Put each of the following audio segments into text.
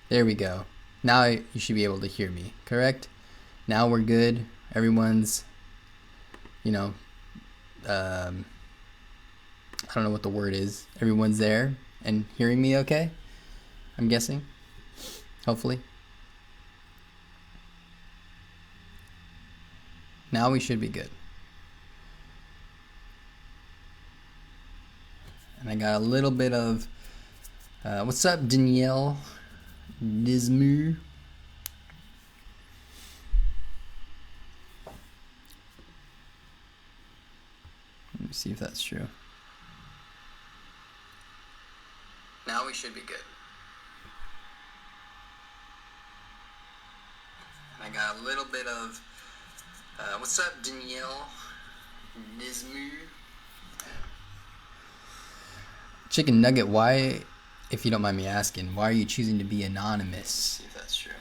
There we go. Now you should be able to hear me, correct? Now we're good. Everyone's, you know, um, I don't know what the word is. Everyone's there and hearing me okay? I'm guessing. Hopefully. Now we should be good. And I got a little bit of, what's up, Danielle Dismu? Let me see if that's true. Now we should be good. And I got a little bit of, what's up, Danielle Dismu? Chicken Nugget, why, if you don't mind me asking, why are you choosing to be anonymous? See if that's true.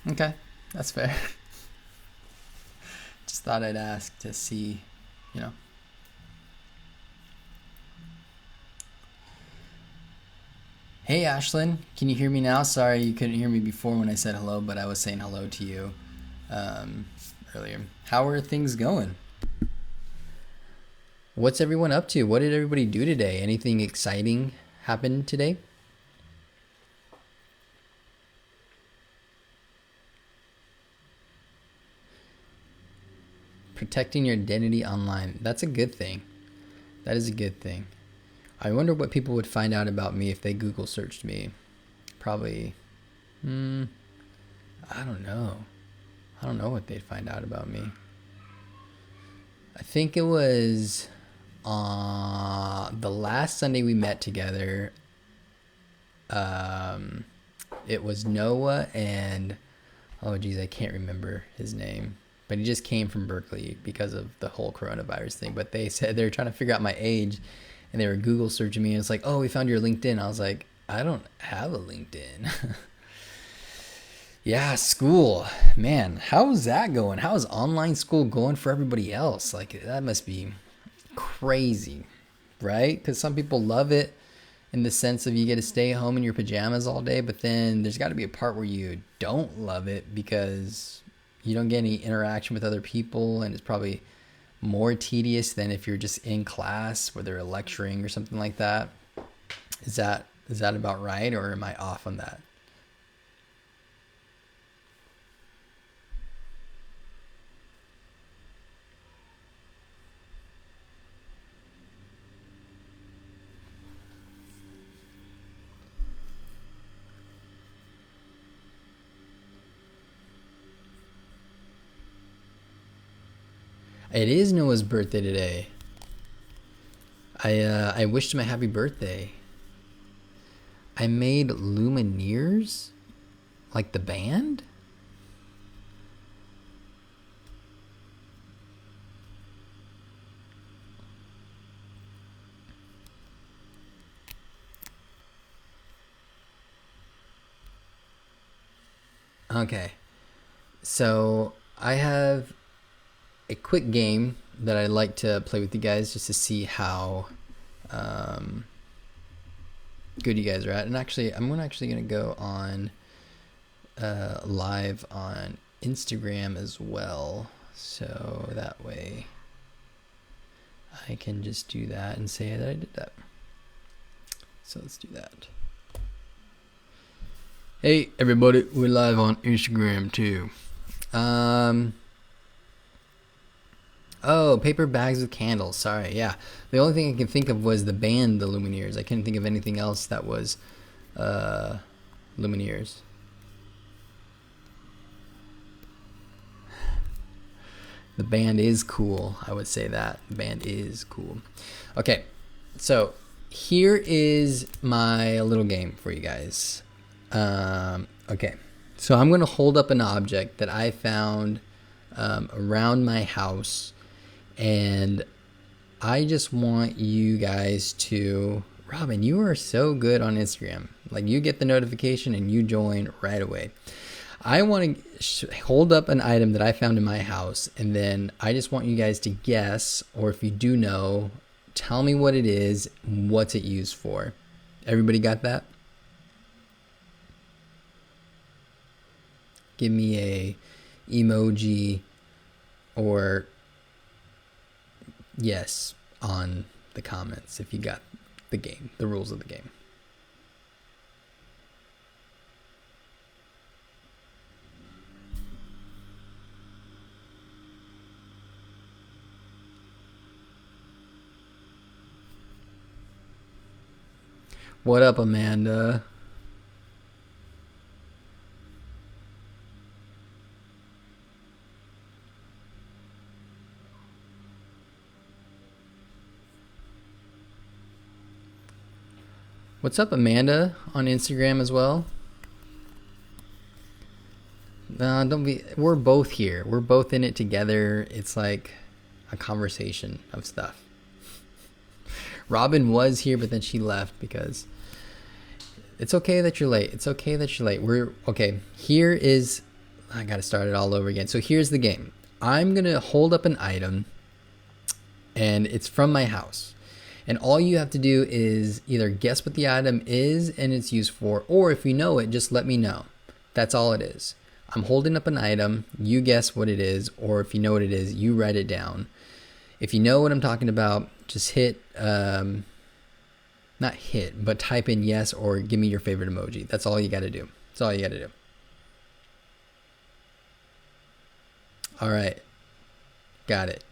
Okay, that's fair. Just thought I'd ask to see, you know. Hey Ashlyn, can you hear me now? Sorry you couldn't hear me before when I said hello, but I was saying hello to you earlier. How are things going? What's everyone up to? What did everybody do today? Anything exciting happen today? Protecting your identity online. That's a good thing. That is a good thing. I wonder what people would find out about me if they Google searched me. Probably, I don't know. I don't know what they'd find out about me. I think it was the last Sunday we met together. It was Noah and, oh geez, I can't remember his name. But he just came from Berkeley because of the whole coronavirus thing. But they said they were trying to figure out my age, and they were Google searching me. And it's like, oh, we found your LinkedIn. I was like, I don't have a LinkedIn. Yeah, school. Man, how's that going? How's online school going for everybody else? Like, that must be crazy, right? Because some people love it in the sense of you get to stay home in your pajamas all day, but then there's got to be a part where you don't love it because you don't get any interaction with other people, and it's probably more tedious than if you're just in class where they're lecturing or something like that. Is that about right, or am I off on that? It is Noah's birthday today. I wished him a happy birthday. I made Lumineers, like the band. Okay, so I have a quick game that I'd like to play with you guys just to see how good you guys are at. And actually, I'm actually gonna go on live on Instagram as well, so that way I can just do that and say that I did that. So let's do that. Hey everybody, we're live on Instagram too. Oh, paper bags with candles. Sorry, yeah. The only thing I can think of was the band, the Lumineers. I couldn't think of anything else that was Lumineers. The band is cool. I would say that. The band is cool. Okay, so here is my little game for you guys. Okay, so I'm going to hold up an object that I found around my house, and I just want you guys to... Robin, you are so good on Instagram. Like, you get the notification and you join right away. I want to hold up an item that I found in my house, and then I just want you guys to guess, or if you do know, tell me what it is, what's it used for. Everybody got that? Give me a emoji or yes on the comments if you got the game, the rules of the game. What up, Amanda? What's up, Amanda, on Instagram as well? Don't be. We're both here. We're both in it together. It's like a conversation of stuff. Robin was here, but then she left because it's okay that you're late. It's okay that you're late. Okay. Here is. I got to start it all over again. So here's the game. I'm gonna hold up an item, and it's from my house. And all you have to do is either guess what the item is and it's used for, or if you know it, just let me know. That's all it is. I'm holding up an item, you guess what it is, or if you know what it is, you write it down. If you know what I'm talking about, just hit, not hit, but type in yes or give me your favorite emoji. That's all you got to do. That's all you got to do. All right. Got it.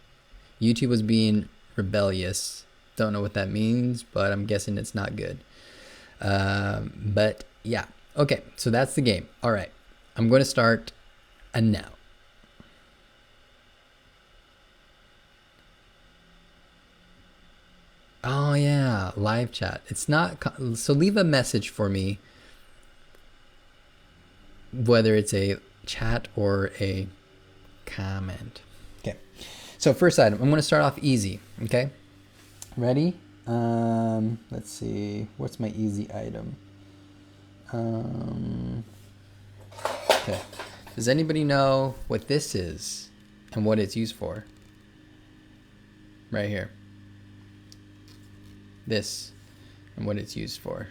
YouTube was being rebellious. Don't know what that means, but I'm guessing it's not good. But yeah. Okay, so that's the game. All right. I'm going to start now. Oh yeah, live chat. It's not... So leave a message for me, whether it's a chat or a comment. Okay. So first item, I'm going to start off easy, okay? Ready? Let's see. What's my easy item? Okay. Does anybody know what this is and what it's used for? Right here. This and what it's used for.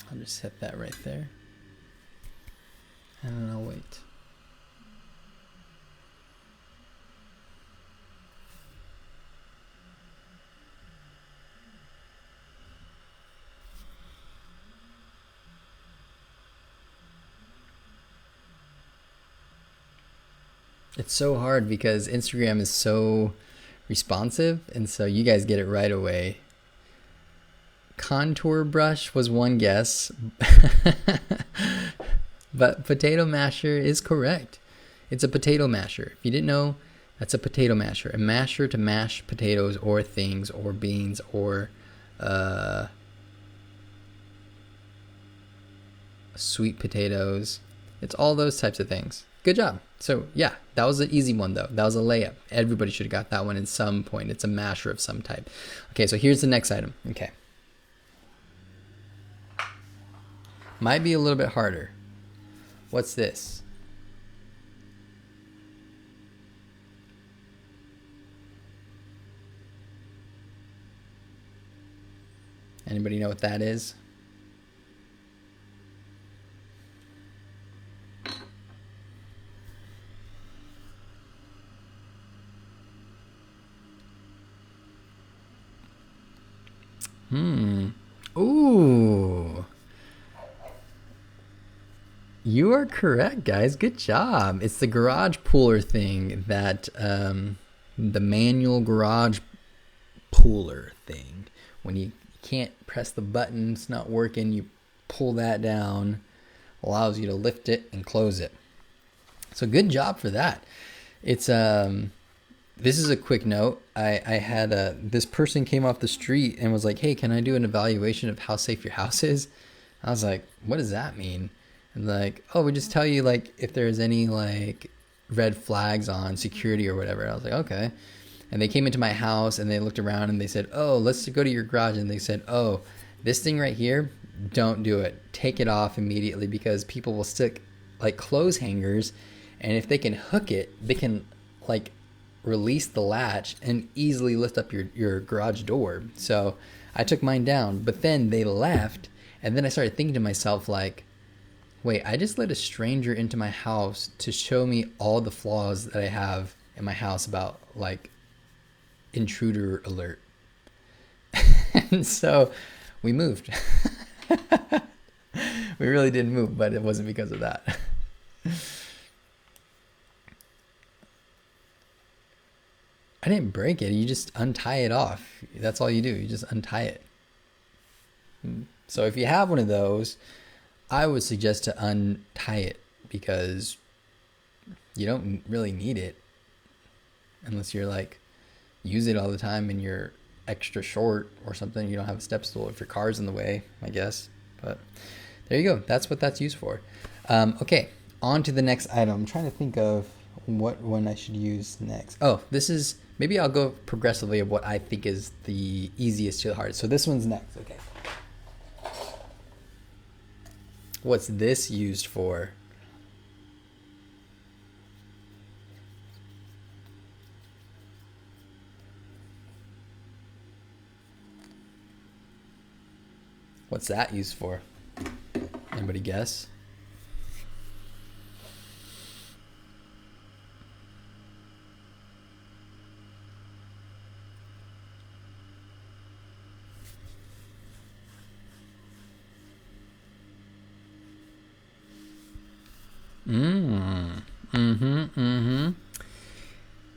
I'll just set that right there. And I'll wait. It's so hard because Instagram is so responsive, and so you guys get it right away. Contour brush was one guess, but potato masher is correct. It's a potato masher. If you didn't know, that's a potato masher. A masher to mash potatoes or things or beans or sweet potatoes. It's all those types of things. Good job. So yeah, that was an easy one though. That was a layup. Everybody should have got that one at some point. It's a masher of some type. Okay, so here's the next item. Okay. Might be a little bit harder. What's this? Anybody know what that is? Ooh. You are correct, guys. Good job. It's the garage puller thing that, the manual garage puller thing. When you can't press the button, it's not working, you pull that down allows you to lift it and close it. So good job for that. It's this is a quick note. I had this person came off the street and was like, hey, can I do an evaluation of how safe your house is? I was like, what does that mean? And like, oh, we just tell you like if there's any like red flags on security or whatever. I was like, okay. And they came into my house and they looked around and they said, oh, let's go to your garage. And they said, oh, this thing right here, don't do it. Take it off immediately, because people will stick like clothes hangers, and if they can hook it, they can like release the latch and easily lift up your garage door. So I took mine down, but then they left. And then I started thinking to myself, like, wait, I just let a stranger into my house to show me all the flaws that I have in my house about like intruder alert. And so we moved. We really didn't move, but it wasn't because of that. I didn't break it. You just untie it off. That's all you do. You just untie it. So if you have one of those, I would suggest to untie it, because you don't really need it unless you're like use it all the time and you're extra short or something. You don't have a step stool if your car's in the way, I guess. But there you go. That's what that's used for. Okay, on to the next item. I'm trying to think of what one I should use next. Oh, this is, maybe I'll go progressively of what I think is the easiest to the hardest. So this one's next. Okay. What's this used for? What's that used for? Anybody guess?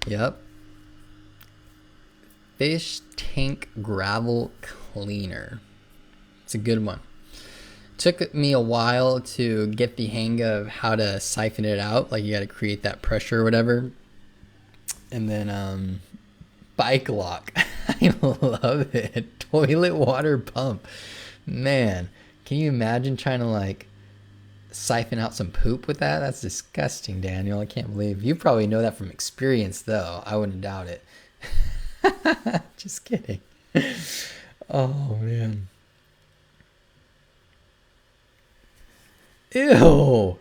Yep. Fish tank gravel cleaner. It's a good one. Took me a while to get the hang of how to siphon it out. Like you got to create that pressure or whatever. And then bike lock. I love it. Toilet water pump. Man, can you imagine trying to like siphon out some poop with that? That's disgusting, Daniel. I can't believe you probably know that from experience, though. I wouldn't doubt it. Just kidding. Oh man. Ew.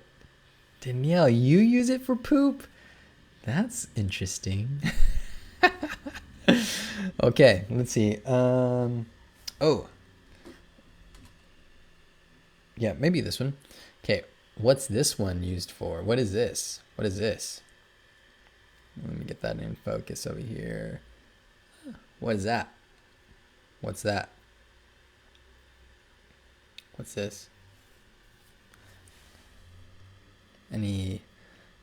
Danielle, you use it for poop? That's interesting. Okay, let's see. Oh. Yeah, maybe this one. Okay, what's this one used for? What is this? What is this? Let me get that in focus over here. What is that? What's that? What's this? Any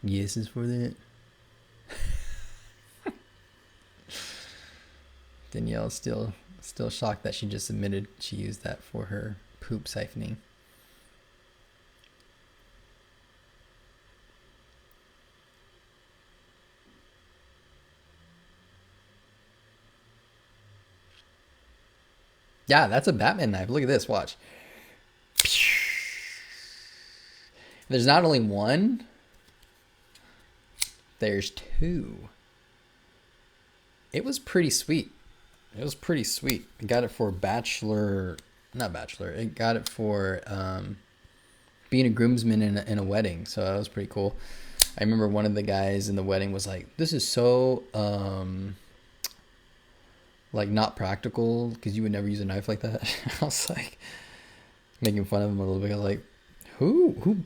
guesses for that? Danielle's still shocked that she just admitted she used that for her poop siphoning. Yeah, that's a Batman knife. Look at this. Watch. There's not only one. There's two. It was pretty sweet. It was pretty sweet. I got it for not bachelor. I got it for being a groomsman in a wedding. So that was pretty cool. I remember one of the guys in the wedding was like, this is so like not practical, because you would never use a knife like that. I was like making fun of him a little bit. I was like, who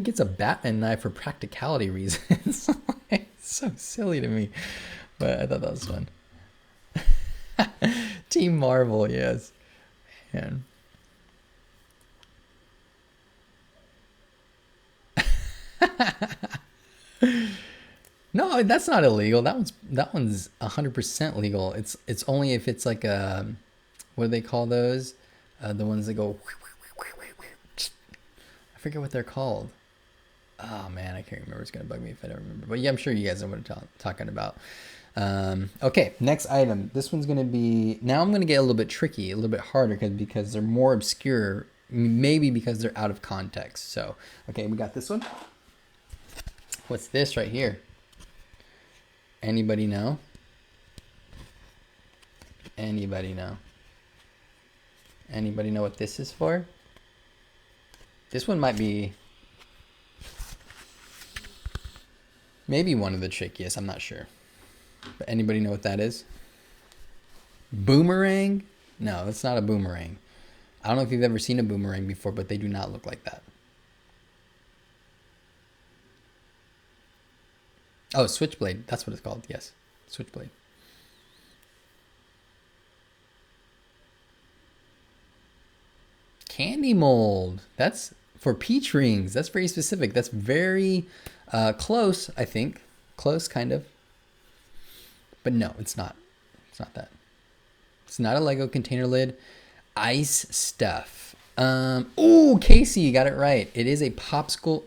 gets a Batman knife for practicality reasons? It's so silly to me, but I thought that was fun. Team Marvel, yes. Man. No, that's not illegal. That one's 100% legal. It's only if it's like a, what do they call those? The ones that go, I forget what they're called. Oh man, I can't remember. It's gonna bug me if I don't remember. But yeah, I'm sure you guys know what I'm talking about. Okay, next item. This one's gonna be, now I'm gonna get a little bit tricky, a little bit harder because they're more obscure, maybe because they're out of context. So, okay, we got this one. What's this right here? Anybody know? Anybody know? Anybody know what this is for? This one might be maybe one of the trickiest. I'm not sure. But anybody know what that is? Boomerang? No, it's not a boomerang. I don't know if you've ever seen a boomerang before, but they do not look like that. Oh, switchblade. That's what it's called. Yes, switchblade. Candy mold. That's for peach rings. That's very specific. That's very close, I think. Close, kind of. But no, it's not. It's not that. It's not a Lego container lid. Ice stuff. Ooh, Casey, you got it right. It is a popsicle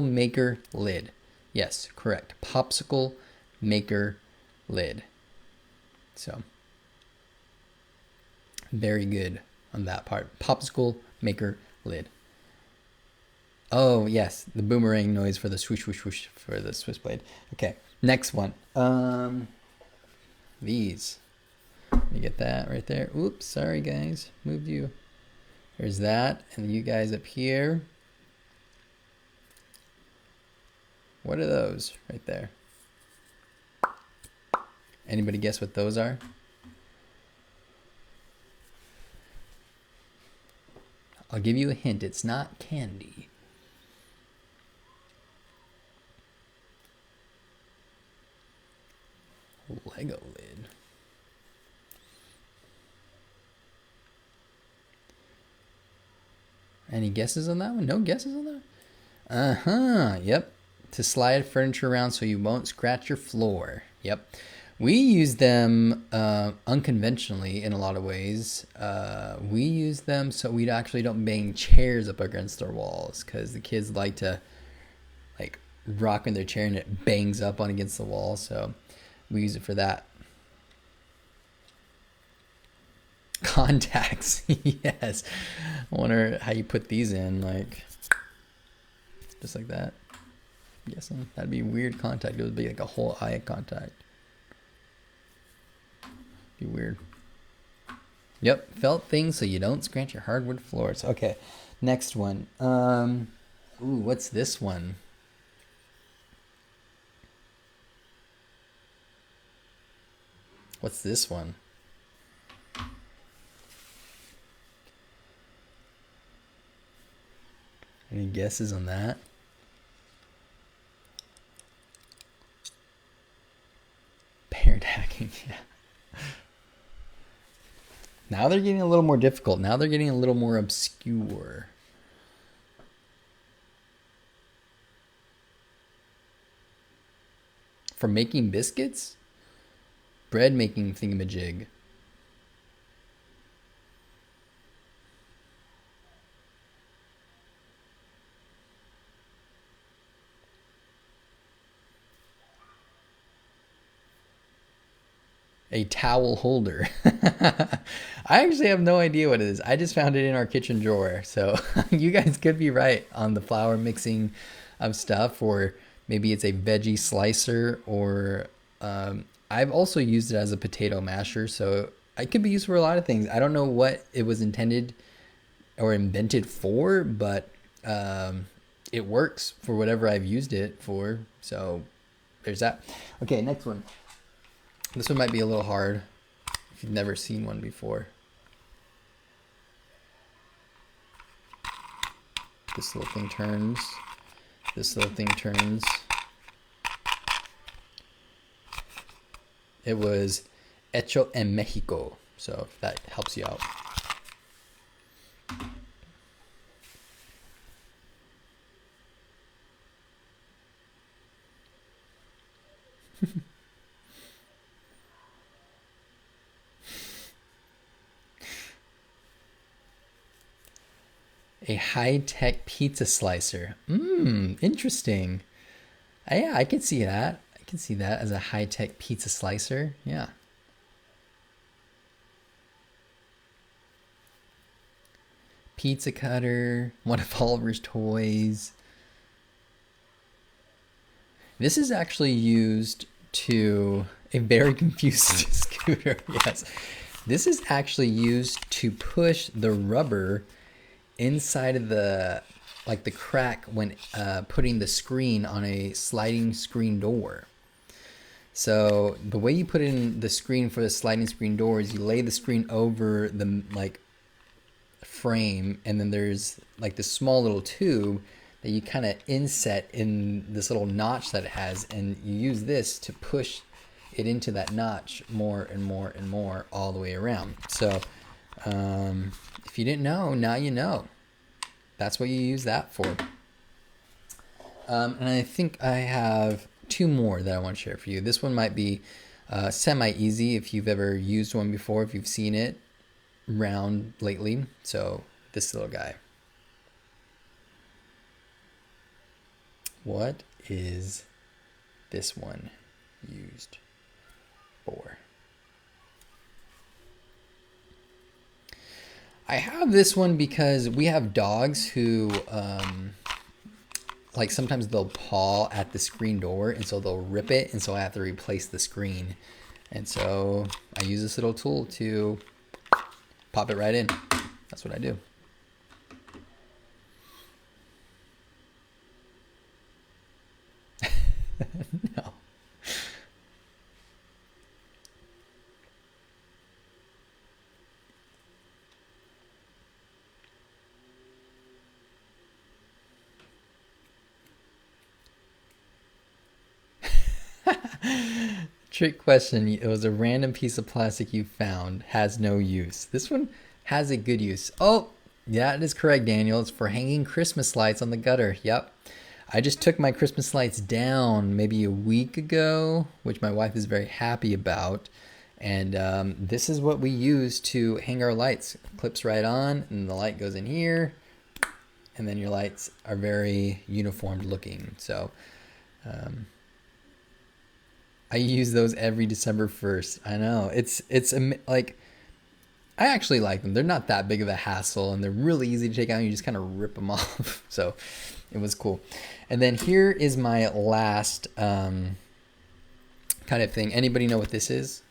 maker lid. Yes, correct. Popsicle maker lid. So, very good on that part. Popsicle maker lid. Oh, yes, the boomerang noise for the swoosh, whoosh, whoosh for the switchblade. Okay, next one. These. Let me get that right there. Oops, sorry guys, moved you. There's that, and you guys up here. What are those right there? Anybody guess what those are? I'll give you a hint. It's not candy. Lego lid. Any guesses on that one? No guesses on that? Uh-huh. Yep. To slide furniture around so you won't scratch your floor. Yep. We use them unconventionally in a lot of ways. We use them so we actually don't bang chairs up against our walls because the kids like to like rock in their chair and it bangs up on against the wall. So we use it for that. Contacts. Yes. I wonder how you put these in, like just like that. I'm guessing that'd be weird contact. It would be like a whole eye contact. Be weird. Yep, felt things so you don't scratch your hardwood floors. Okay, next one. Ooh, what's this one? What's this one? Any guesses on that? Parent hacking, yeah. Now they're getting a little more difficult. Now they're getting a little more obscure. For making biscuits? Bread making thingamajig. A towel holder. I actually have no idea what it is. I just found it in our kitchen drawer. So you guys could be right on the flour mixing of stuff, or maybe it's a veggie slicer, or I've also used it as a potato masher. So it could be used for a lot of things. I don't know what it was intended or invented for, but it works for whatever I've used it for. So there's that. Okay, next one. This one might be a little hard if you've never seen one before. This little thing turns. This little thing turns. It was hecho en Mexico, so if that helps you out. A high-tech pizza slicer. Interesting. Yeah, I can see that. I can see that as a high-tech pizza slicer. Yeah. Pizza cutter, one of Oliver's toys. This is actually used to a very confused scooter. Yes. This is actually used to push the rubber inside of the crack when putting the screen on a sliding screen door. So the way you put in the screen for the sliding screen door is you lay the screen over the frame, and then there's like this small little tube that you kind of inset in this little notch that it has, and you use this to push it into that notch more and more and more all the way around. So if you didn't know, now you know. That's what you use that for. And I think I have two more that I want to share for you. This one might be semi-easy if you've ever used one before, if you've seen it around lately. So this little guy. What is this one used for? I have this one because we have dogs who sometimes they'll paw at the screen door, and so they'll rip it, and so I have to replace the screen. And so I use this little tool to pop it right in. That's what I do. No. Trick question. It was a random piece of plastic you found. Has no use. This one has a good use. Oh, yeah, it is correct, Daniel. It's for hanging Christmas lights on the gutter. Yep. I just took my Christmas lights down maybe a week ago, which my wife is very happy about. And this is what we use to hang our lights. Clips right on, and the light goes in here. And then your lights are very uniformed looking. So I use those every December 1st. I know. It's like, I actually like them. They're not that big of a hassle, and they're really easy to take out. You just kind of rip them off. So it was cool. And then here is my last kind of thing. Anybody know what this is?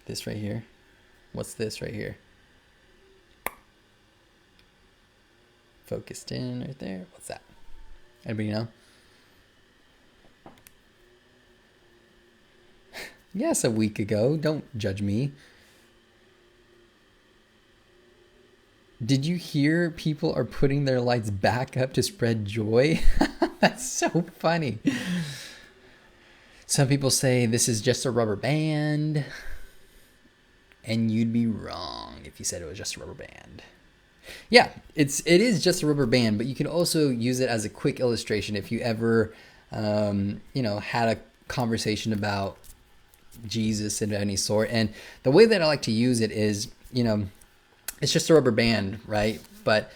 This right here. What's this right here? Focused in right there. What's that? Anybody know? Yes, a week ago. Don't judge me. Did you hear people are putting their lights back up to spread joy? That's so funny. Some people say this is just a rubber band, and you'd be wrong if you said it was just a rubber band. Yeah, it is just a rubber band, but you can also use it as a quick illustration if you ever, had a conversation about Jesus of any sort. And the way that I like to use it is, it's just a rubber band, right? But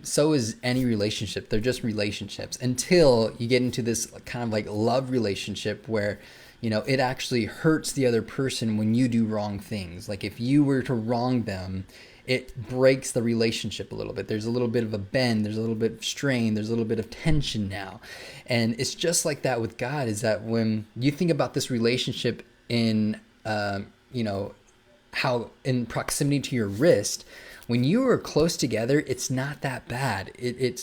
so is any relationship. They're just relationships until you get into this kind of like love relationship where, it actually hurts the other person when you do wrong things. Like if you were to wrong them, it breaks the relationship a little bit. There's a little bit of a bend. There's a little bit of strain. There's a little bit of tension now. And it's just like that with God, is that when you think about this relationship in, how in proximity to your wrist, when you are close together, it's not that bad. It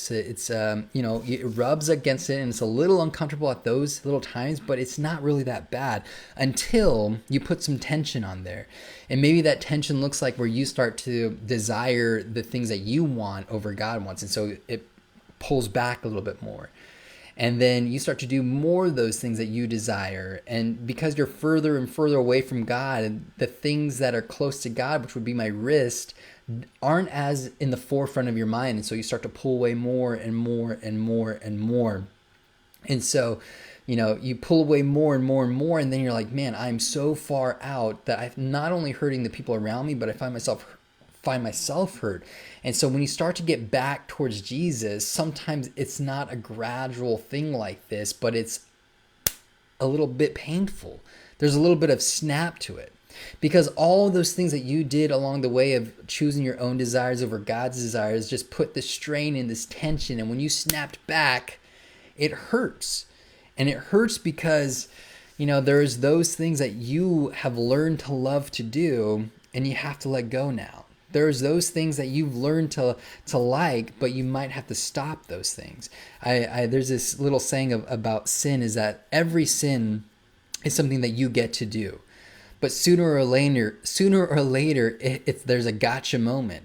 rubs against it, and it's a little uncomfortable at those little times, but it's not really that bad until you put some tension on there. And maybe that tension looks like where you start to desire the things that you want over God wants. And so it pulls back a little bit more. And then you start to do more of those things that you desire. And because you're further and further away from God, and the things that are close to God, which would be my wrist, aren't as in the forefront of your mind. And so you start to pull away more and more and more and more. And so, you pull away more and more and more. And then you're like, man, I'm so far out that I'm not only hurting the people around me, but I find myself find myself hurt. And so when you start to get back towards Jesus, sometimes it's not a gradual thing like this, but it's a little bit painful. There's a little bit of snap to it. Because all those things that you did along the way of choosing your own desires over God's desires just put this strain and this tension. And when you snapped back, it hurts. And it hurts because, there's those things that you have learned to love to do and you have to let go now. There's those things that you've learned to like, but you might have to stop those things. There's this little saying about sin is that every sin is something that you get to do. But sooner or later, there's a gotcha moment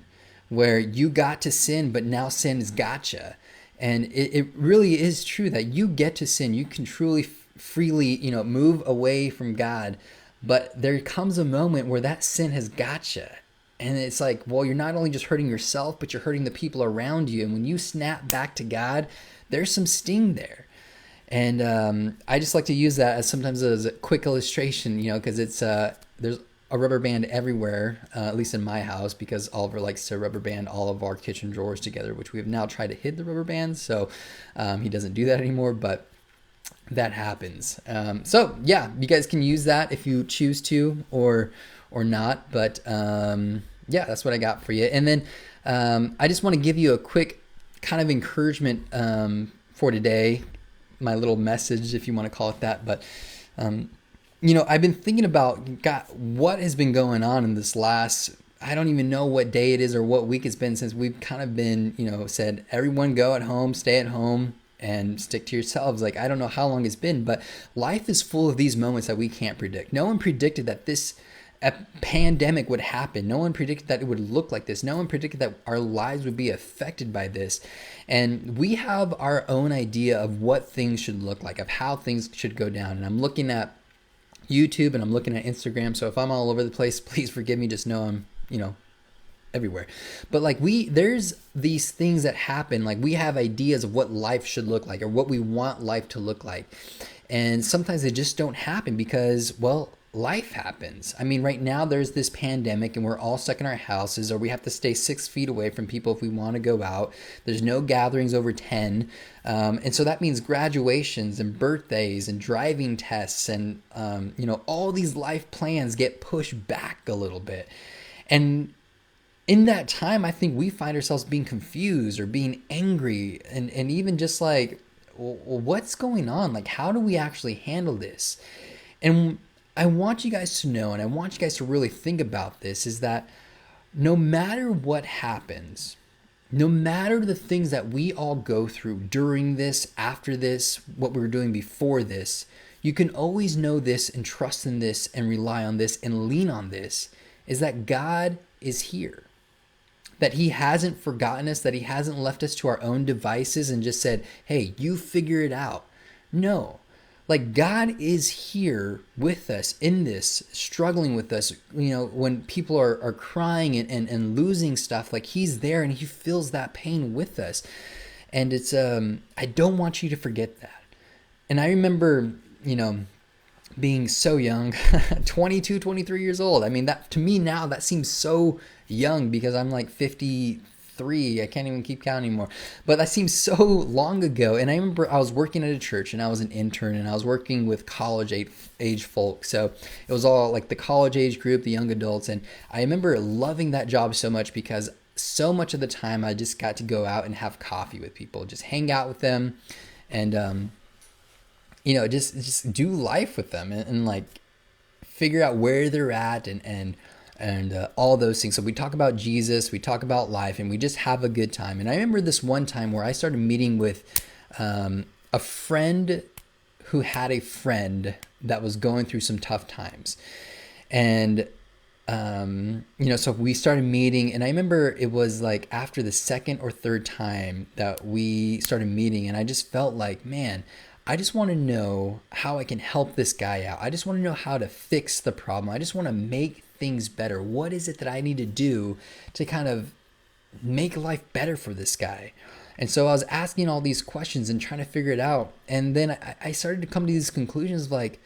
where you got to sin, but now sin is gotcha. And it really is true that you get to sin. You can truly freely, move away from God. But there comes a moment where that sin has gotcha. And it's like, well, you're not only just hurting yourself, but you're hurting the people around you. And when you snap back to God, there's some sting there. And I just like to use that sometimes as a quick illustration, because it's there's a rubber band everywhere, at least in my house, because Oliver likes to rubber band all of our kitchen drawers together, which we have now tried to hid the rubber bands, so he doesn't do that anymore, but that happens. So yeah, you guys can use that if you choose to or not, but yeah, that's what I got for you. And then I just want to give you a quick kind of encouragement for today. My little message, if you want to call it that. But, I've been thinking about, God, what has been going on in this last, I don't even know what day it is or what week it's been since we've kind of been, said, everyone go at home, stay at home and stick to yourselves. Like, I don't know how long it's been, but life is full of these moments that we can't predict. No one predicted that a pandemic would happen. No one predicted that it would look like this. No one predicted that our lives would be affected by this. And we have our own idea of what things should look like, of how things should go down. And I'm looking at YouTube and I'm looking at Instagram. So if I'm all over the place, please forgive me. Just know I'm, everywhere. But there's these things that happen. Like we have ideas of what life should look like or what we want life to look like. And sometimes they just don't happen because, well, life happens. I mean, right now there's this pandemic and we're all stuck in our houses, or we have to stay 6 feet away from people if we want to go out. There's no gatherings over 10. And so that means graduations and birthdays and driving tests and, all these life plans get pushed back a little bit. And in that time, I think we find ourselves being confused or being angry and even just like, well, what's going on? Like, how do we actually handle this? And I want you guys to know, and I want you guys to really think about this, is that no matter what happens, no matter the things that we all go through during this, after this, what we were doing before this, you can always know this and trust in this and rely on this and lean on this, is that God is here. That he hasn't forgotten us, that he hasn't left us to our own devices and just said, hey, you figure it out. No. Like God is here with us in this, struggling with us, when people are crying and losing stuff, like he's there and he feels that pain with us. And it's, I don't want you to forget that. And I remember, being so young, 22, 23 years old. I mean, that to me now, that seems so young because I'm like 53. I can't even keep count anymore. But that seems so long ago. And I remember I was working at a church and I was an intern and I was working with college age folk. So it was all like the college age group, the young adults. And I remember loving that job so much because so much of the time I just got to go out and have coffee with people, just hang out with them and, just do life with them and like figure out where they're at and all those things. So we talk about Jesus, we talk about life, and we just have a good time. And I remember this one time where I started meeting with a friend who had a friend that was going through some tough times. And, so we started meeting, and I remember it was like after the second or third time that we started meeting, and I just felt like, man, I just want to know how I can help this guy out. I just want to know how to fix the problem. I just want to make things better. What is it that I need to do to kind of make life better for this guy? And so I was asking all these questions and trying to figure it out. And then I started to come to these conclusions like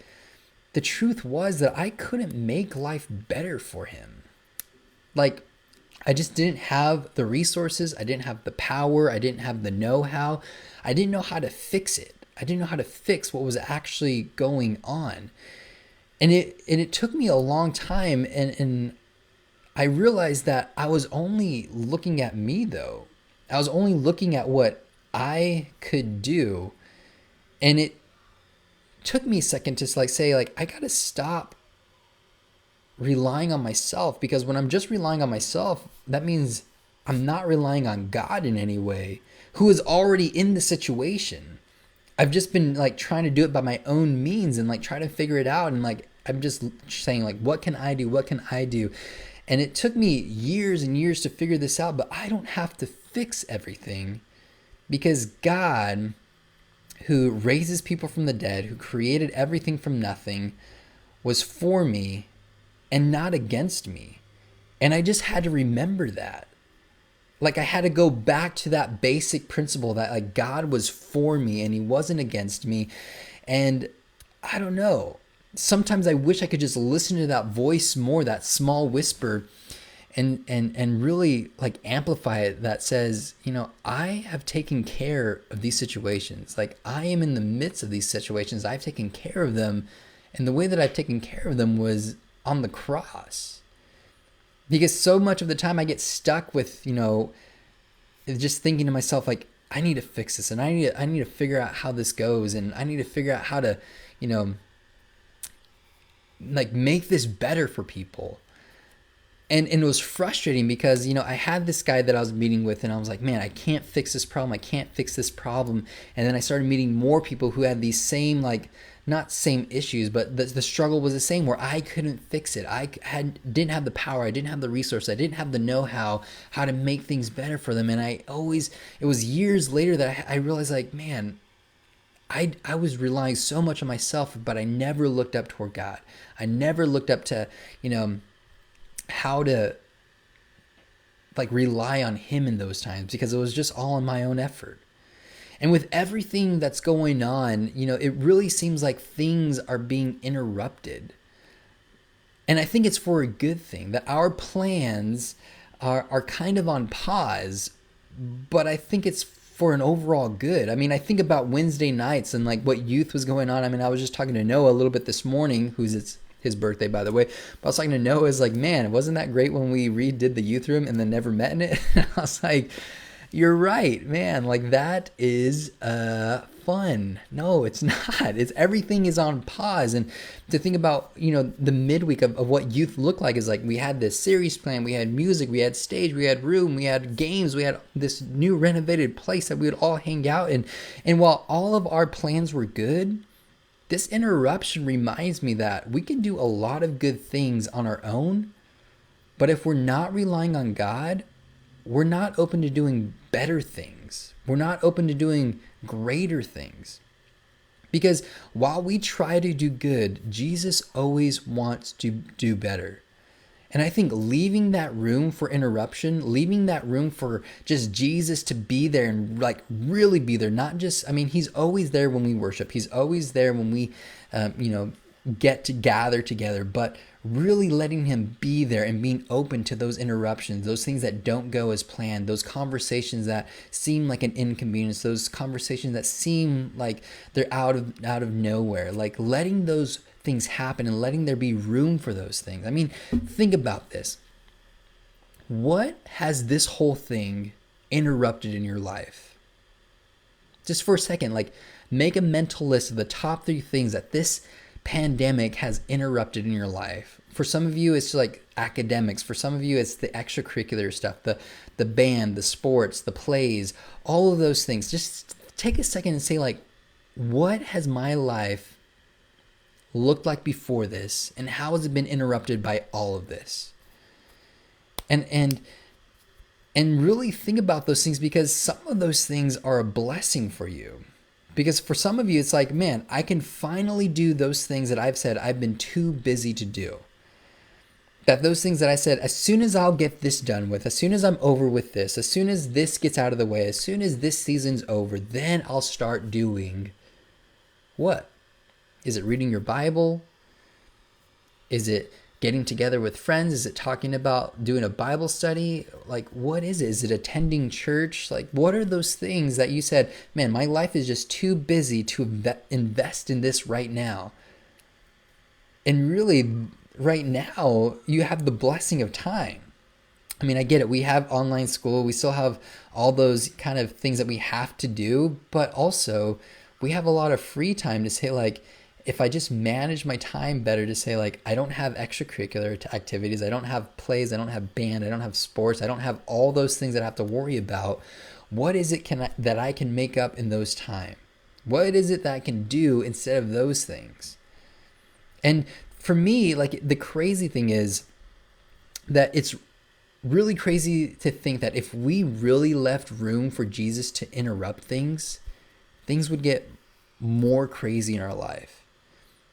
the truth was that I couldn't make life better for him. Like I just didn't have the resources. I didn't have the power. I didn't have the know-how. I didn't know how to fix it. I didn't know how to fix what was actually going on. And it took me a long time, and I realized that I was only looking at me though. I was only looking at what I could do. And it took me a second to like say, like, I gotta stop relying on myself, because when I'm just relying on myself, that means I'm not relying on God in any way, who is already in the situation. I've just been like trying to do it by my own means and like try to figure it out. And like, I'm just saying like, what can I do? What can I do? And it took me years and years to figure this out, but I don't have to fix everything, because God, who raises people from the dead, who created everything from nothing, was for me and not against me. And I just had to remember that. Like, I had to go back to that basic principle that like God was for me and he wasn't against me. And I don't know, sometimes I wish I could just listen to that voice more, that small whisper, and really like amplify it, that says, you know, I have taken care of these situations. Like, I am in the midst of these situations. I've taken care of them. And the way that I've taken care of them was on the cross. Because so much of the time I get stuck with, you know, just thinking to myself, like, I need to fix this, and I need to figure out how this goes, and I need to figure out how to, you know, like make this better for people. And it was frustrating because, you know, I had this guy that I was meeting with, and I was like, man, I can't fix this problem. I can't fix this problem. And then I started meeting more people who had these same, like, not same issues, but the struggle was the same, where I couldn't fix it. Didn't have the power. I didn't have the resource. I didn't have the know-how how to make things better for them. And it was years later that I realized, like, man, I was relying so much on myself, but I never looked up toward God. I never looked up to, you know, how to like rely on him in those times, because it was just all in my own effort. And with everything that's going on, you know, it really seems like things are being interrupted. And I think it's for a good thing that our plans are kind of on pause, but I think it's for an overall good. I mean, I think about Wednesday nights and like what youth was going on. I mean, I was just talking to Noah a little bit this morning, who's his birthday, by the way. But I was talking to Noah, is like, man, wasn't that great when we redid the youth room and then never met in it? And I was like, you're right, man. Like, that is fun. No, it's not. It's everything is on pause. And to think about, you know, the midweek of what youth looked like is like, we had this series plan, we had music, we had stage, we had room, we had games, we had this new renovated place that we would all hang out in. And while all of our plans were good, this interruption reminds me that we can do a lot of good things on our own, but if we're not relying on God, we're not open to doing better things. We're not open to doing greater things. Because while we try to do good, Jesus always wants to do better. And I think leaving that room for interruption, leaving that room for just Jesus to be there and like really be there, not just, I mean, he's always there when we worship. He's always there when we, you know, get to gather together, but really letting him be there and being open to those interruptions, those things that don't go as planned, those conversations that seem like an inconvenience, those conversations that seem like they're out of nowhere, like letting those things happen and letting there be room for those things. I mean, think about this. What has this whole thing interrupted in your life? Just for a second, like, make a mental list of the top 3 things that this pandemic has interrupted in your life. For some of you, it's like academics. For some of you, it's the extracurricular stuff, the band, the sports, the plays, all of those things. Just take a second and say, like, what has my life looked like before this, and how has it been interrupted by all of this? And really think about those things, because some of those things are a blessing for you. Because for some of you, it's like, man, I can finally do those things that I've said I've been too busy to do. That those things that I said, as soon as I'll get this done with, as soon as I'm over with this, as soon as this gets out of the way, as soon as this season's over, then I'll start doing what? Is it reading your Bible? Is it getting together with friends? Is it talking about doing a Bible study? Like, what is it? Is it attending church? Like, what are those things that you said, man, my life is just too busy to invest in this right now? And really, right now, you have the blessing of time. I mean, I get it. We have online school. We still have all those kind of things that we have to do, but also we have a lot of free time to say, like, if I just manage my time better, to say, like, I don't have extracurricular activities, I don't have plays, I don't have band, I don't have sports, I don't have all those things that I have to worry about. What is it that I can make up in those time? What is it that I can do instead of those things? And for me, like, the crazy thing is that it's really crazy to think that if we really left room for Jesus to interrupt things, things would get more crazy in our life.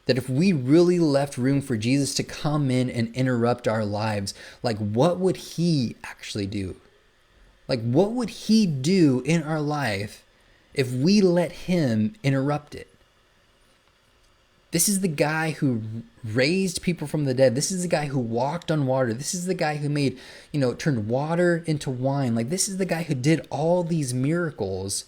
That if we really left room for Jesus to come in and interrupt our lives, like, what would he actually do? Like, what would he do in our life if we let him interrupt it? This is the guy who raised people from the dead. This is the guy who walked on water. This is the guy who made, turned water into wine. Like, this is the guy who did all these miracles.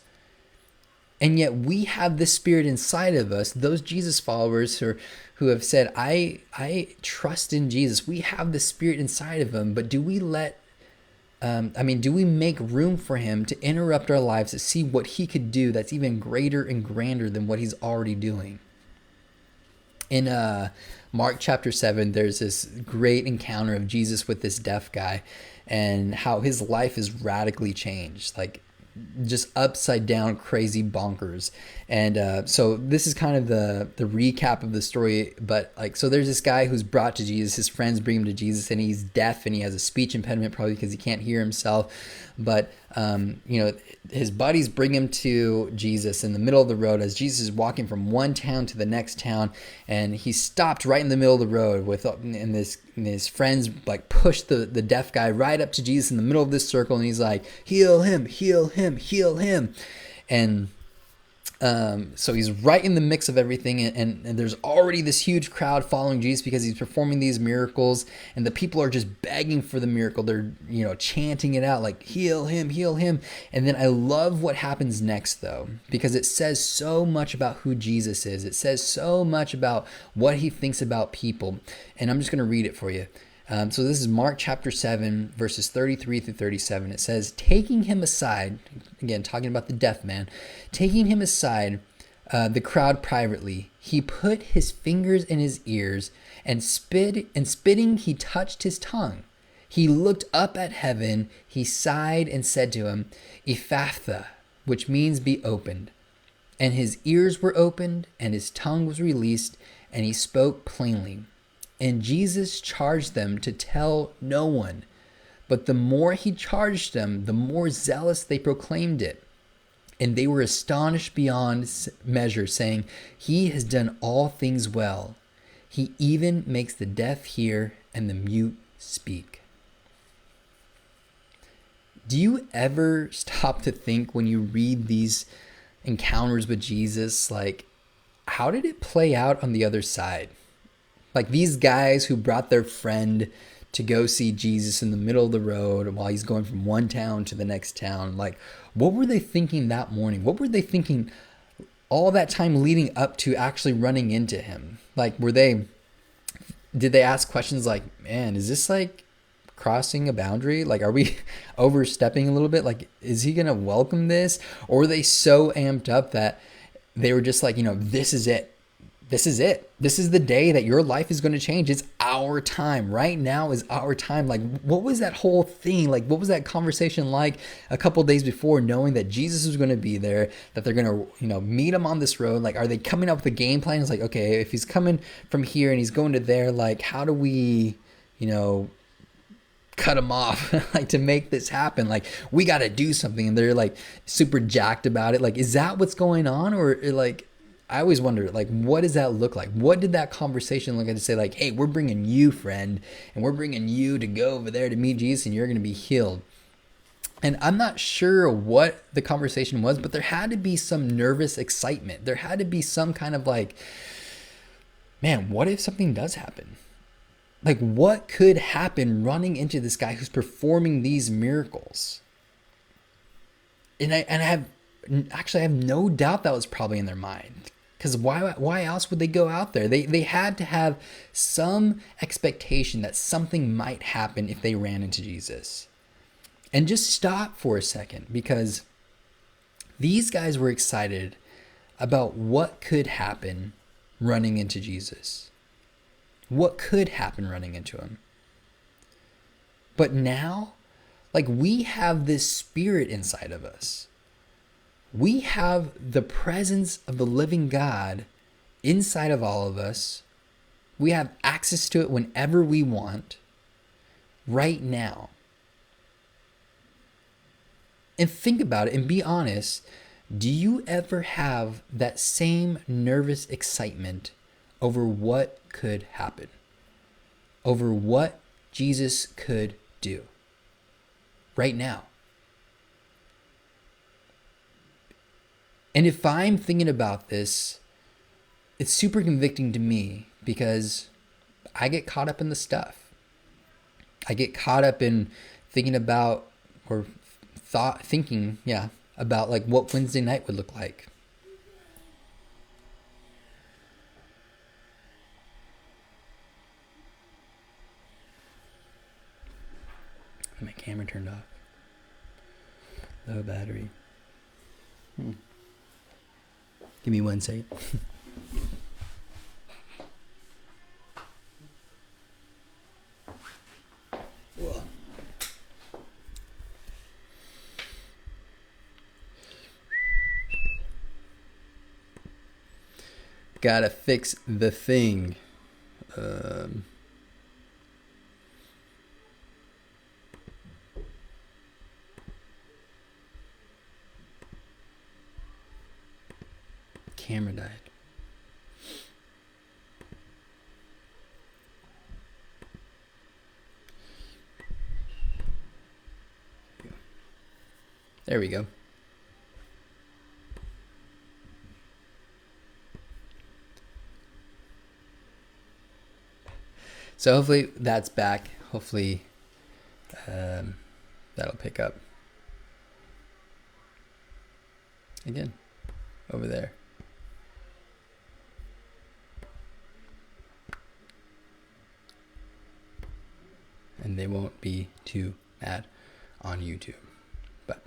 And yet we have this spirit inside of us, those Jesus followers who have said, I trust in Jesus. We have the spirit inside of him, but do we do we make room for him to interrupt our lives to see what he could do that's even greater and grander than what he's already doing? In Mark chapter 7, there's this great encounter of Jesus with this deaf guy and how his life is radically changed, like just upside down, crazy bonkers. And so this is kind of the recap of the story. But so there's this guy who's brought to Jesus. His friends bring him to Jesus, and he's deaf and he has a speech impediment, probably because he can't hear himself. But his buddies bring him to Jesus in the middle of the road as Jesus is walking from one town to the next town, and he stopped right in the middle of the road and his friends push the deaf guy right up to Jesus in the middle of this circle, and he's like, heal him, heal him, heal him. And so he's right in the mix of everything, and there's already this huge crowd following Jesus because he's performing these miracles, and the people are just begging for the miracle. They're chanting it out like, heal him, heal him. And then I love what happens next, though, because it says so much about who Jesus is. It says so much about what he thinks about people, and I'm just going to read it for you. So this is Mark chapter 7, verses 33 through 37. It says, taking him aside, again, talking about the deaf man, taking him aside, the crowd privately, he put his fingers in his ears and spitting, he touched his tongue. He looked up at heaven, he sighed and said to him, Ephphatha, which means be opened. And his ears were opened and his tongue was released and he spoke plainly. And Jesus charged them to tell no one. But the more he charged them, the more zealous they proclaimed it. And they were astonished beyond measure, saying, he has done all things well. He even makes the deaf hear and the mute speak. Do you ever stop to think when you read these encounters with Jesus, like, how did it play out on the other side? Like, these guys who brought their friend to go see Jesus in the middle of the road while he's going from one town to the next town. Like, what were they thinking that morning? What were they thinking all that time leading up to actually running into him? Like, did they ask questions like, man, is this like crossing a boundary? Like, are we overstepping a little bit? Like, is he going to welcome this? Or were they so amped up that they were just like, this is it. This is it. This is the day that your life is going to change. It's our time. Right now is our time. Like, what was that whole thing? Like, what was that conversation like a couple of days before, knowing that Jesus was going to be there, that they're going to, meet him on this road? Like, are they coming up with a game plan? It's like, okay, if he's coming from here and he's going to there, like, how do we, cut him off like to make this happen? Like, we got to do something. And they're like super jacked about it. Like, is that what's going on? Or like, I always wonder, like, what does that look like? What did that conversation look like to say, like, hey, we're bringing you, friend, and we're bringing you to go over there to meet Jesus, and you're going to be healed? And I'm not sure what the conversation was, but there had to be some nervous excitement. There had to be some kind of like, man, what if something does happen? Like, what could happen running into this guy who's performing these miracles? And I have no doubt that was probably in their mind. Because why else would they go out there? They had to have some expectation that something might happen if they ran into Jesus. And just stop for a second, because these guys were excited about what could happen running into Jesus. What could happen running into him? But now, like, we have this spirit inside of us. We have the presence of the living God inside of all of us. We have access to it whenever we want, right now. And think about it and be honest. Do you ever have that same nervous excitement over what could happen? Over what Jesus could do right now? And if I'm thinking about this, it's super convicting to me, because I get caught up in the stuff. I get caught up in thinking about, about like what Wednesday night would look like. My camera turned off. Low battery. Give me 1 second. Whoa. Gotta fix the thing. Camera died. There we go. So hopefully that's back. Hopefully that'll pick up. Again, over there. And they won't be too mad on YouTube. But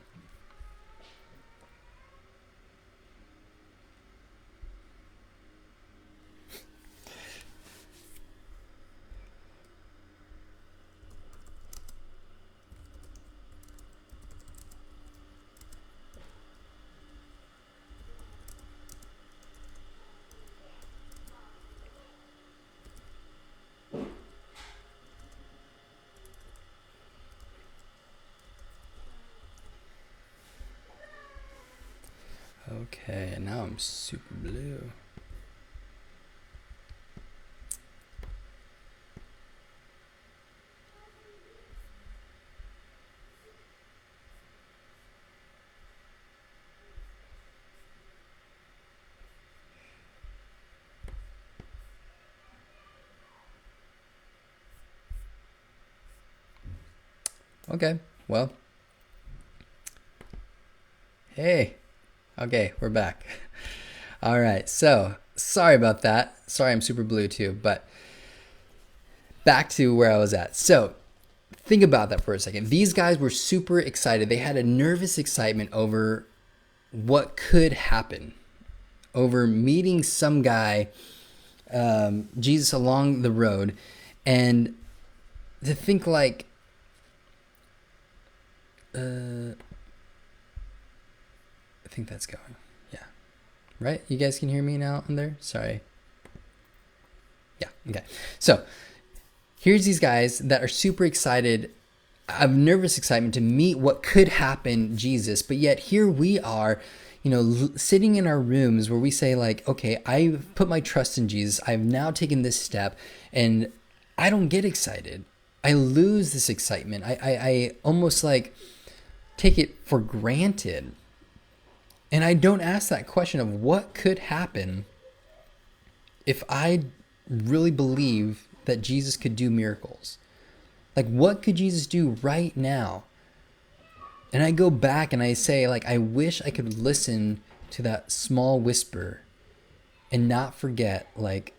okay, and now I'm super blue. Okay, well. Hey. Okay, we're back. All right, so sorry about that. Sorry I'm super blue too, but back to where I was at. So think about that for a second. These guys were super excited. They had a nervous excitement over what could happen, over meeting some guy, Jesus, along the road, and to think like, I think that's going. Yeah. Right? You guys can hear me now in there? Sorry. Yeah. Okay. So here's these guys that are super excited, of nervous excitement to meet what could happen, Jesus. But yet here we are, sitting in our rooms where we say like, okay, I put my trust in Jesus. I've now taken this step and I don't get excited. I lose this excitement. I almost like take it for granted. And I don't ask that question of what could happen if I really believe that Jesus could do miracles. Like, what could Jesus do right now? And I go back and I say, like, I wish I could listen to that small whisper and not forget, like,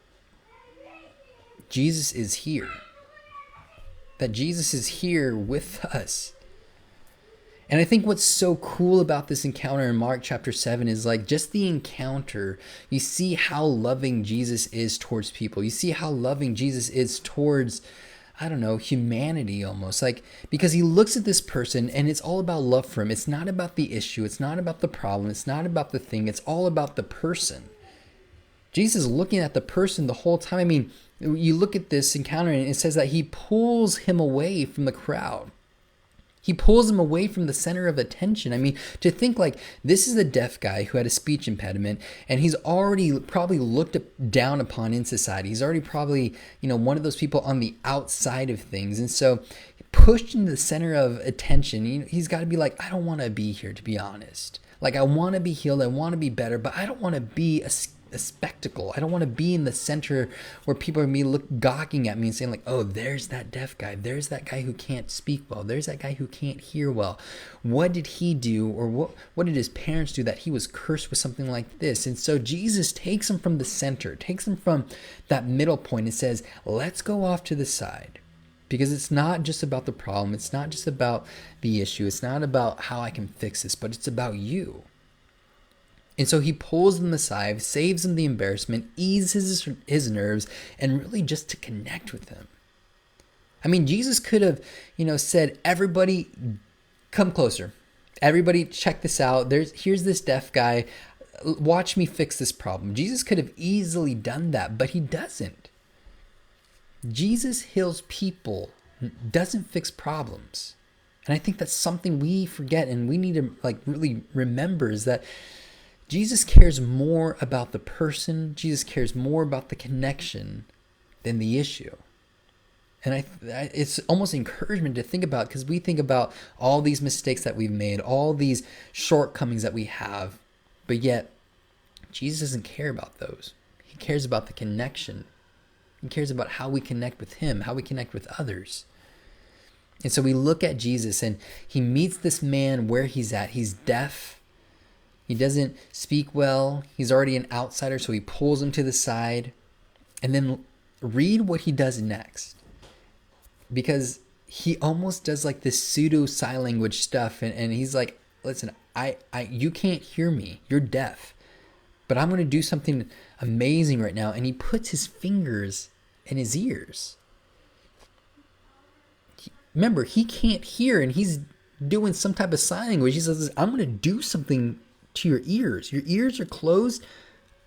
Jesus is here. That Jesus is here with us. And I think what's so cool about this encounter in Mark chapter 7 is like just the encounter. You see how loving Jesus is towards people. You see how loving Jesus is towards, I don't know, humanity almost. Like, because he looks at this person and it's all about love for him. It's not about the issue. It's not about the problem. It's not about the thing. It's all about the person. Jesus is looking at the person the whole time. I mean, you look at this encounter and it says that he pulls him away from the crowd. He pulls him away from the center of attention. I mean, to think like this is a deaf guy who had a speech impediment and he's already probably looked down upon in society. He's already probably, one of those people on the outside of things. And so pushed into the center of attention, he's got to be like, I don't want to be here, to be honest. Like, I want to be healed. I want to be better, but I don't want to be a spectacle. I don't want to be in the center where people are gawking at me and saying like, oh, there's that deaf guy. There's that guy who can't speak well. There's that guy who can't hear well. What did he do, or what did his parents do that he was cursed with something like this? And so Jesus takes him from the center, takes him from that middle point and says, let's go off to the side. Because it's not just about the problem. It's not just about the issue. It's not about how I can fix this, but it's about you. And so he pulls him aside, saves him the embarrassment, eases his nerves, and really just to connect with him. I mean, Jesus could have, said, everybody come closer. Everybody check this out. Here's this deaf guy. Watch me fix this problem. Jesus could have easily done that, but he doesn't. Jesus heals people, doesn't fix problems. And I think that's something we forget and we need to really remember, is that Jesus cares more about the person. Jesus cares more about the connection than the issue. And it's almost encouragement to think about, because we think about all these mistakes that we've made, all these shortcomings that we have, but yet Jesus doesn't care about those. He cares about the connection. He cares about how we connect with him, how we connect with others. And so we look at Jesus and he meets this man where he's at. He's deaf. He doesn't speak well. He's already an outsider, so he pulls him to the side. And then read what he does next. Because he almost does like this pseudo sign language stuff. And he's like, listen, you can't hear me. You're deaf. But I'm going to do something amazing right now. And he puts his fingers in his ears. Remember, he can't hear and he's doing some type of sign language. He says, I'm going to do something to your ears. Your ears are closed.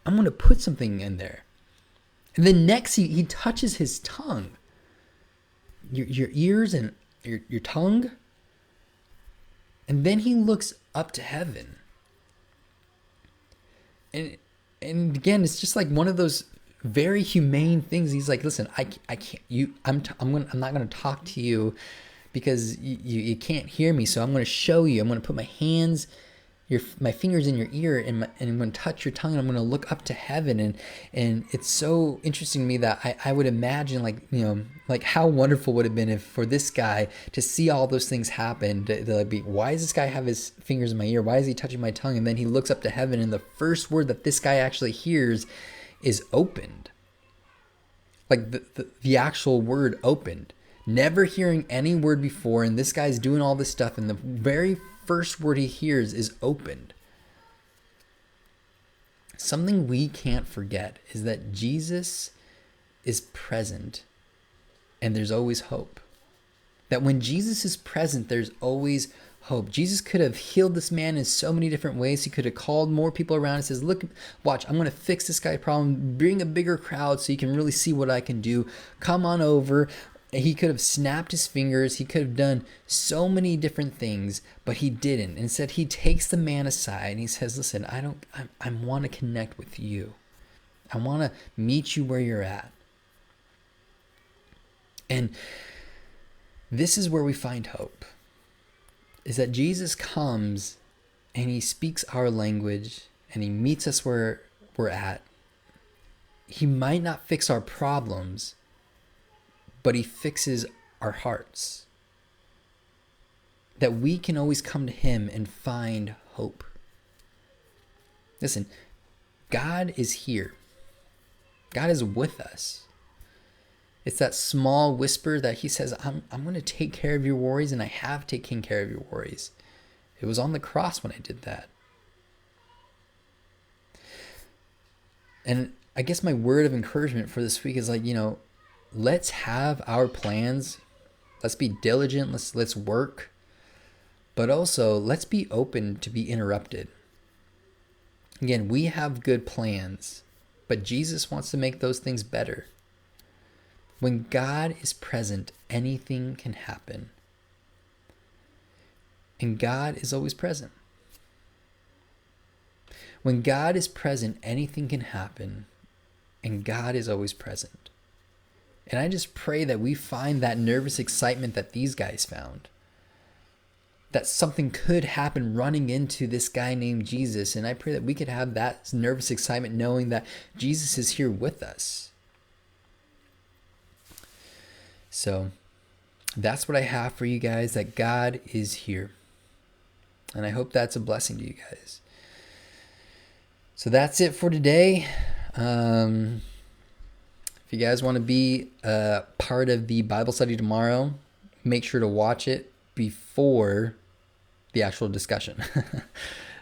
I'm going to put something in there. And then next he touches his tongue. Your ears and your tongue. And then he looks up to heaven. And again, it's just like one of those very humane things. He's like, listen, I can't, I'm not going to talk to you because you can't hear me. So I'm going to show you. I'm going to put my hands, my fingers in your ear, and I'm going to touch your tongue, and I'm going to look up to heaven. And it's so interesting to me that I would imagine like how wonderful would it have been if for this guy to see all those things happen, to be, why does this guy have his fingers in my ear? Why is he touching my tongue? And then he looks up to heaven, and the first word that this guy actually hears is opened. Like the actual word opened. Never hearing any word before, and this guy's doing all this stuff, and the very first word he hears is opened. Something we can't forget is that Jesus is present, and there's always hope. That when Jesus is present, there's always hope. Jesus could have healed this man in so many different ways. He could have called more people around and says, look, watch, I'm going to fix this guy's problem, bring a bigger crowd so you can really see what I can do. Come on over. He could have snapped his fingers. He could have done so many different things, but he didn't. Instead, he takes the man aside and he says, listen, I want to connect with you. I want to meet you where you're at. And this is where we find hope, is that Jesus comes and he speaks our language and he meets us where we're at. He might not fix our problems, but he fixes our hearts. That we can always come to him and find hope. Listen, God is here. God is with us. It's that small whisper that he says, I'm going to take care of your worries, and I have taken care of your worries. It was on the cross when I did that. And I guess my word of encouragement for this week is like, let's have our plans. Let's be diligent. Let's work. But also, let's be open to be interrupted. Again, we have good plans, but Jesus wants to make those things better. When God is present, anything can happen. And God is always present. When God is present, anything can happen. And God is always present. And I just pray that we find that nervous excitement that these guys found. That something could happen running into this guy named Jesus. And I pray that we could have that nervous excitement knowing that Jesus is here with us. So that's what I have for you guys, that God is here. And I hope that's a blessing to you guys. So that's it for today. If you guys want to be a part of the Bible study tomorrow, make sure to watch it before the actual discussion.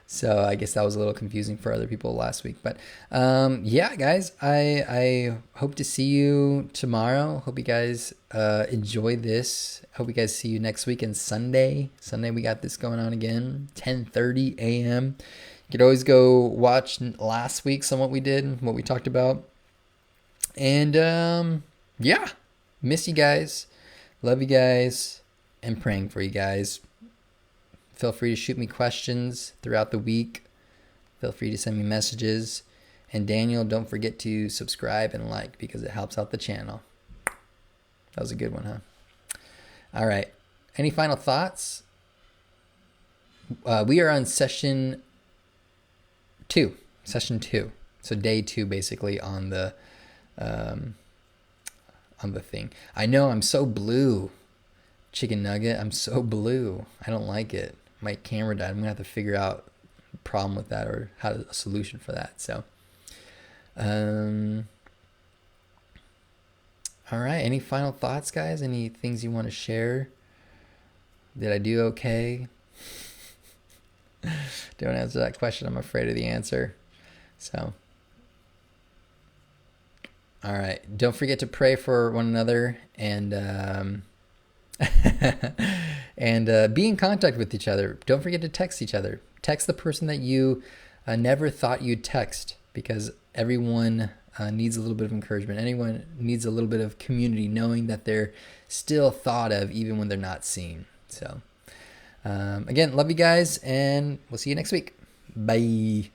So I guess that was a little confusing for other people last week. But yeah, guys, I hope to see you tomorrow. Hope you guys enjoy this. Hope you guys see you next week and Sunday. Sunday we got this going on again, 10:30 a.m. You could always go watch last week's on what we did, what we talked about. And yeah, miss you guys. Love you guys. And praying for you guys. Feel free to shoot me questions throughout the week. Feel free to send me messages. And Daniel, don't forget to subscribe and like because it helps out the channel. That was a good one, huh? All right. Any final thoughts? We are on session 2. So day 2, basically, on the thing. I know I'm so blue. Chicken nugget, I'm so blue. I don't like it. My camera died. I'm gonna have to figure out the problem with that or a solution for that. So all right, any final thoughts, guys? Any things you want to share? Did I do okay? Don't answer that question. I'm afraid of the answer. So all right, don't forget to pray for one another and and be in contact with each other. Don't forget to text each other. Text the person that you never thought you'd text, because everyone needs a little bit of encouragement. Anyone needs a little bit of community, knowing that they're still thought of even when they're not seen. So again, love you guys, and we'll see you next week. Bye.